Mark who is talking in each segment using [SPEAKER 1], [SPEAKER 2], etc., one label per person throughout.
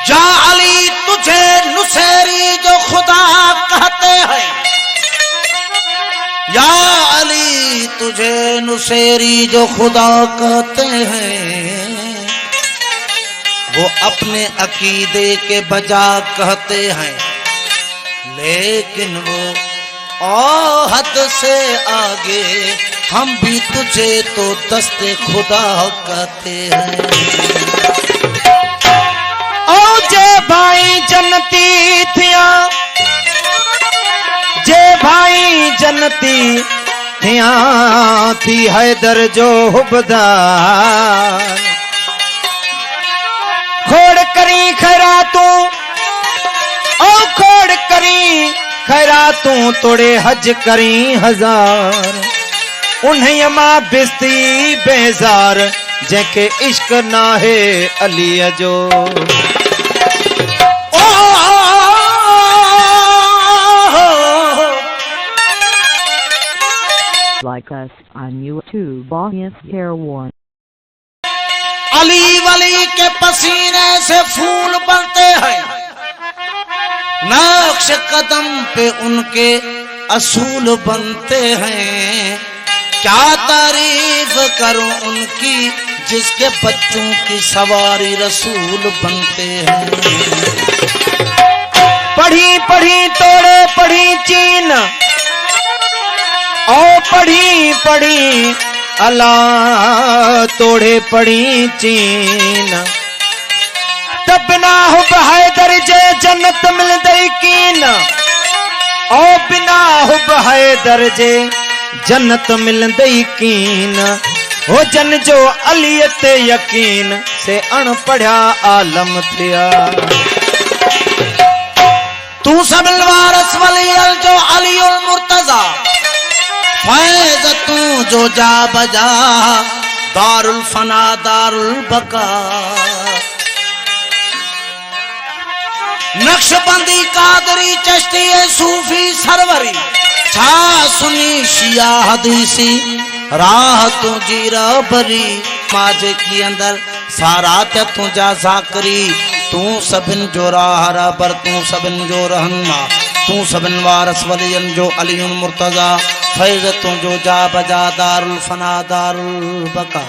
[SPEAKER 1] जा अली तुझे नुसेरी जो खुदा कहते हैं, या अली तुझे नुसेरी जो खुदा कहते हैं, वो अपने अकीदे के बजा कहते हैं, लेकिन वो औहद से आगे हम भी तुझे तो दस्ते खुदा कहते हैं।
[SPEAKER 2] ओ जे भाई जनती थिया, जे भाई जनती थिया थी हैदर जो हुबदार, खोड़ करी खैरातू, ओ खोड़ करी खैरातू तोड़े हज करी हजार, उन्हें मां बिस्ती बेजार जेके इश्क ना है अली जो।
[SPEAKER 3] Like us on YouTube, Audience Hair One.
[SPEAKER 1] Ali वली के पसीने से फूल बनते हैं, नक्श कदम पे उनके असूल बनते हैं, क्या तारीफ करूं उनकी जिसके बच्चों की सवारी रसूल बनते हैं।
[SPEAKER 2] पढ़ी पढ़ी तोड़े पढ़ी चीन, ओ पढ़ी पढ़ी अल्लाह तोड़े पढ़ी चीन, तब बिना हुब हैदर जे जन्नत मिल दई कीन, ओ बिना हुब हैदर जे जन्नत मिल दई कीन, हो जन जो अलियत यकीन से अनपढ़ा आलम थिया।
[SPEAKER 1] तू सब वारस वली जो अली उल मुर्तजा, फैज तू जो जा बजा दारुल फना दारुल बका, नक्शबंदी कादरी चिश्ती सूफी सरवरी, छा सुनी शिया हदीसी राह तुझी रबरी, माजे की अंदर सारा तुझा जाकरी, तू सबिन जो राह रबर, तू सबिन जो रहनमा, तू सबिन वारस वलियन जो अली उल मुर्तजा, फैज तू जो जा बजा दारुल फना दारुल बका।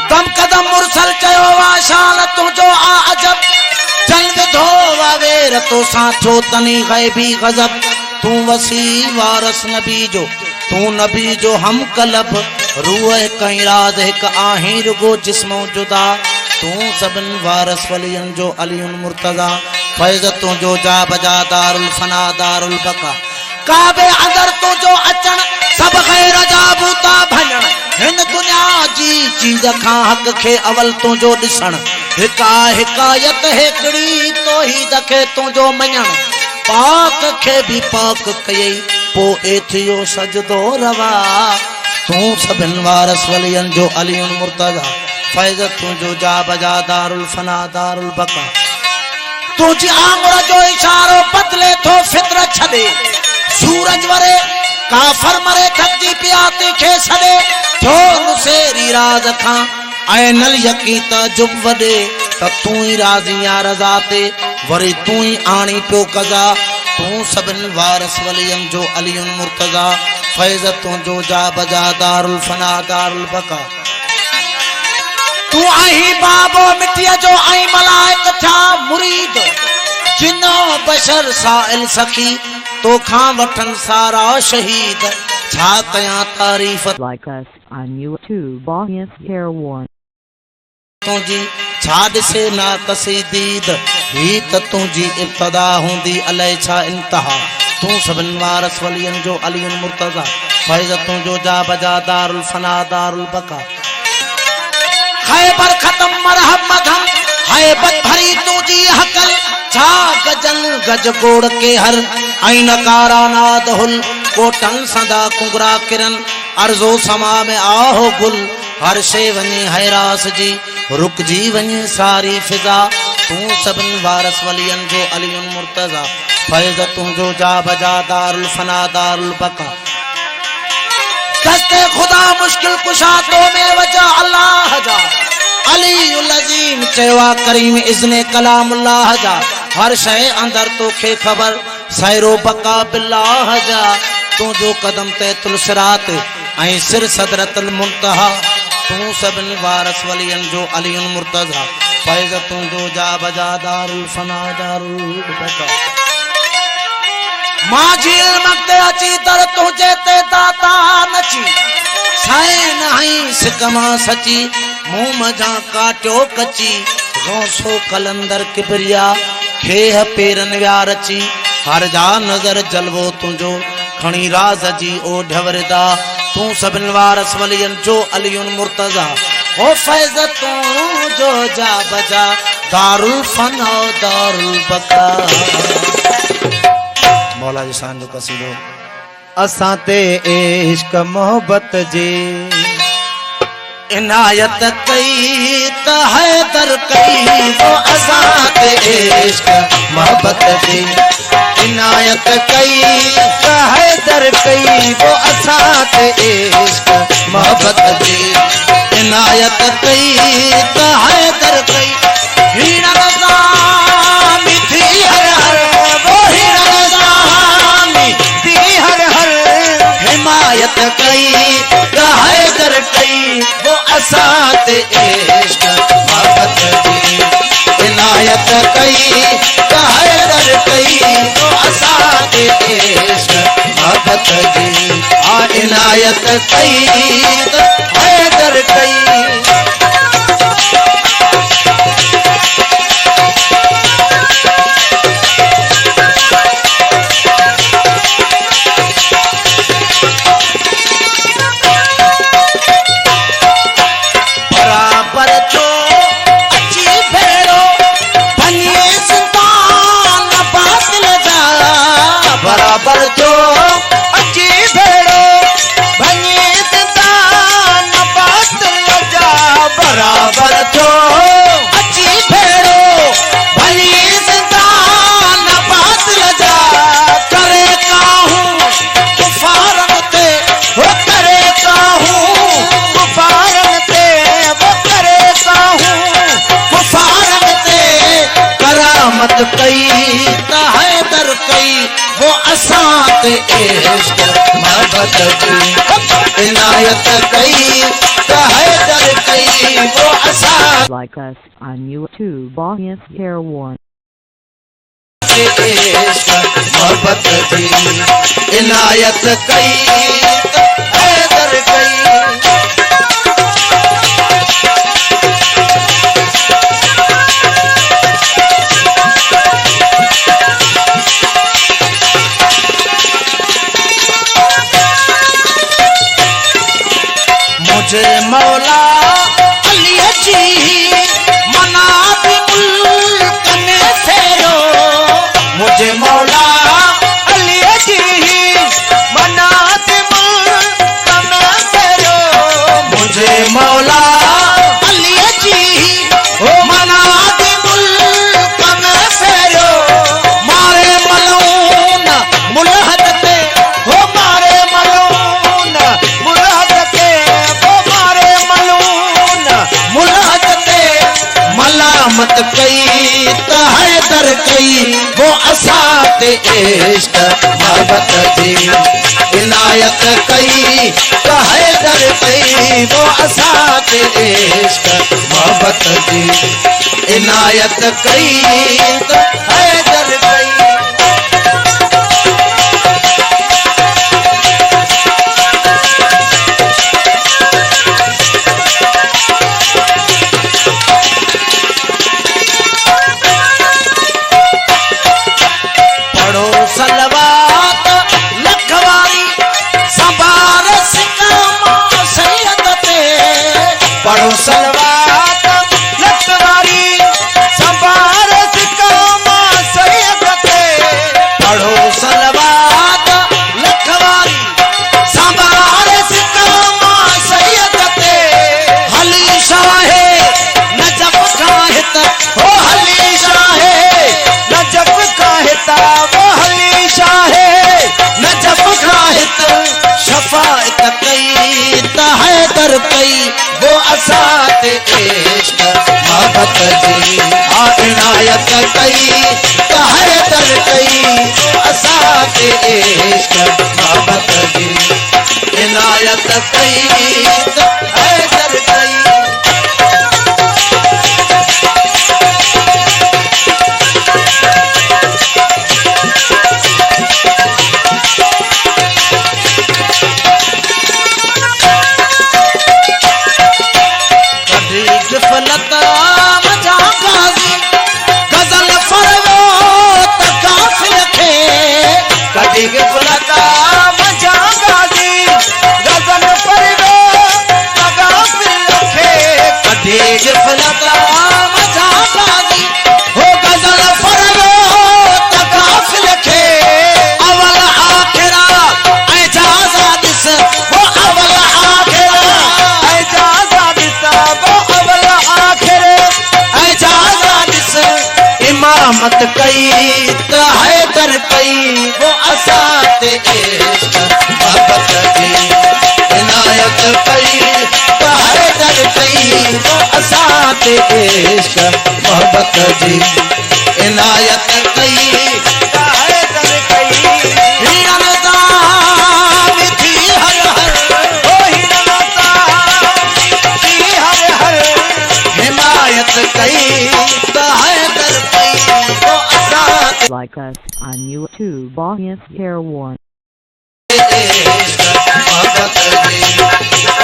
[SPEAKER 1] दम कदम मुरसल चयो वाशाल तू जो आ अजब, जल्द धो वावेर तो साथो तनी गैबी गजब, तू वसी वारस नबी जो, तू नबी जो हम कलब, रूह कहीं राज एक आही रुगो जिस्मो जुदा, तू सबन वारस वलियन जो अली उल मुर्तजा, फैज तू जो जा बजा दारुल फना दारुल बका। काबे अंदर तो जो अचन सब गैर जाबूता भजन, हिन दुनिया जी चीज खां हक खे अवल तो जो दिसण, हिका हिकायत हेकड़ी तो ही दखे तो जो मञण, पाक खे भी पाक कयई पो एथियो सजदो रवा, तू सबिन वारस वलियन जो अली उल मुर्तजा, फैज तू जो जा बजा दारुल फना दारुल बका। तुझी आंगुर जो इशारो बदले तो फितरत छदे, सूरज वरे काफर मरे थकजी पियाती खे सदे, थो नुसेरी राज खां ऐनल यकीता जुब वडे, त तू ही राजिया रजाते वरी तू ही आणी पियो कजा, तू सबिन वारस वलियन जो अली उल मुर्तजा, फैज तू जो जा बजा दारुल फना दारुल बका। तू आई बाबो मिटिया जो आई मलाइक था मुरीद, जिन्नो बशर साइल सखी तो खां वठन सारा शहीद, छा कया तारीफ।
[SPEAKER 3] Like us on YouTube, Audience Hair One.
[SPEAKER 1] तुझी छाड़ से ना कसी दीद, ही त तुझी इब्तदा होंदी अलय छा इंतहा, तू सबन वारस वलियन जो अली उल मुर्तजा, फैज तू जो जा बजा दारुल फना दारुल बका। खैबर खत्म मरहब मधम हैबत भरी तुझी हकल छा गजन गज गोड़ के हर ऐन कारा नाद हुल कोटन सदा कुंगरा किरण अर्जो समा में आहो गुल हर शे वने हैरास जी रुक जी वने सारी फिजा तू सबन वारस वलियन जो अलीउन मुर्तजा फैज तू जो जा बजा दारुल फना दारुल बका दस्ते खुदा मुश्किल कुशातों में वजह अल्लाह जा अलीउल अजीम चवा करीम इज़्ने कलामुल्लाह जा हर शय अंदर तो खे खबर सैरो बका बिल्लाह जा तू जो कदम ते तुलसरात ऐं सिर सदरतुल मुंतहा तू सबन वारस वलियन जो अलीउन मुर्तजा फैज तू जो जा बजा दारुल फना दारुल बका माझील मक्ते अची दर तुझे ते दाता नची साए नहीं सिकमा सची मुंह मजा काट्यो कची गौसो कलंदर किबरिया खेह पेरन व्यार अची हर जा नजर जलवो तुझो खणी राज जी ओ ढवरदा तू सबन वारस वलियन जो अलीउन मुर्तजा ओ फैज तू जो जा बजा दारुल फना दारुल बका मौला जी शान जो कसीदो
[SPEAKER 2] असां ते इश्क मोहब्बत जी
[SPEAKER 1] इनायत कई त हैदर कई वो असां ते इश्क मोहब्बत जी
[SPEAKER 2] इनायत कई त हैदर कई वो असां ते इश्क मोहब्बत जी
[SPEAKER 1] इनायत कई त हैदर कई हीरा नज़ामी थी हर हर वो हीरा नज़ामी
[SPEAKER 2] दी हर हर
[SPEAKER 1] हिमायत कई त हैदर कई वो असां ते इश्क मोहब्बत जी इनायत कई त हैदर कई वो असां ते इश्क मोहब्बत जी
[SPEAKER 2] आ
[SPEAKER 1] इनायत कई त हैदर कई बराबर जो अची भेड़ो बनिए सुल्तान बातिल जा
[SPEAKER 2] बराबर जो अची भेड़ो भञे दान बातिल जा
[SPEAKER 1] बराबर जो अची भेड़ो बनिए सुल्तान बातिल जा करे काहूं कुफारन ते हो करे काहूं
[SPEAKER 2] कुफारन ते वो करे काहूं
[SPEAKER 1] कुफारन ते करामत कई त हैदर कई वो असां ते इश्क मोहब्बत जी इनायत कई त हैदर कई वो असां
[SPEAKER 3] Like us on YouTube Audience Hair One.
[SPEAKER 1] ते इश्क मोहब्बत जी इनायत कई त हैदर कई मुझे मौला अली जी मना भी मुल्क में फेरो मुझे मौला
[SPEAKER 2] अली जी मनात मुल्क में फेरो
[SPEAKER 1] मुझे मौला अली जी मना भी मुल्क में फेरो मारे मलून मुलहद पे
[SPEAKER 2] हो मारे मलून मुराद के वो मारे मलून
[SPEAKER 1] मुलहद पे मलामत कई त हैदर कई वो असां ते इश्क मोहब्बत जी इनायत कई त हैदर कई वो असां ते इश्क मोहब्बत जी इनायत कई त हैदर कई पढ़ो सलवात लखवारी संभार सिकामा सैयद ते पढ़ो सलवात
[SPEAKER 2] लखवारी
[SPEAKER 1] असात इश्क मोहब्बत जी आ इनायत कई त हैदर कई असात इश्क मोहब्बत जी इनायत कई त हैदर कई गिफलत मजा गाजी गजल फरवो त काफिल खे
[SPEAKER 2] कभी गिफलत मजा गाजी गजल फरवो त काफिल खे
[SPEAKER 1] कभी गिफलत मजा गाजी हो गजल फरवो त काफिल खे अवल आखिरा ऐं जाज़ा दिस हो अवल आखिरा
[SPEAKER 2] एजाज़ा दिसा वो अवल आखिर
[SPEAKER 1] ऐं जाज़ा दिस इमामत कई त हैदर कई वो असात इश्क मोहब्बत जी इनायत कई त हैदर कई वो असात इश्क मोहब्बत जी इनायत कई
[SPEAKER 2] हैदर कई
[SPEAKER 1] हिरन दाम थी हर हर
[SPEAKER 2] ओ हिरनता की हर हर
[SPEAKER 1] हिमायत कई त हैदर कई वो असात
[SPEAKER 3] Like us on YouTube, Audience Hair One.
[SPEAKER 1] इश्क मोहब्बत जी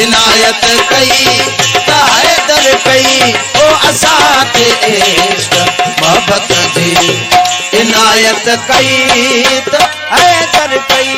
[SPEAKER 1] इनायत कई त हैदर कई ओ असात इश्क मोहब्बत जी इनायत कई त
[SPEAKER 2] हैदर कई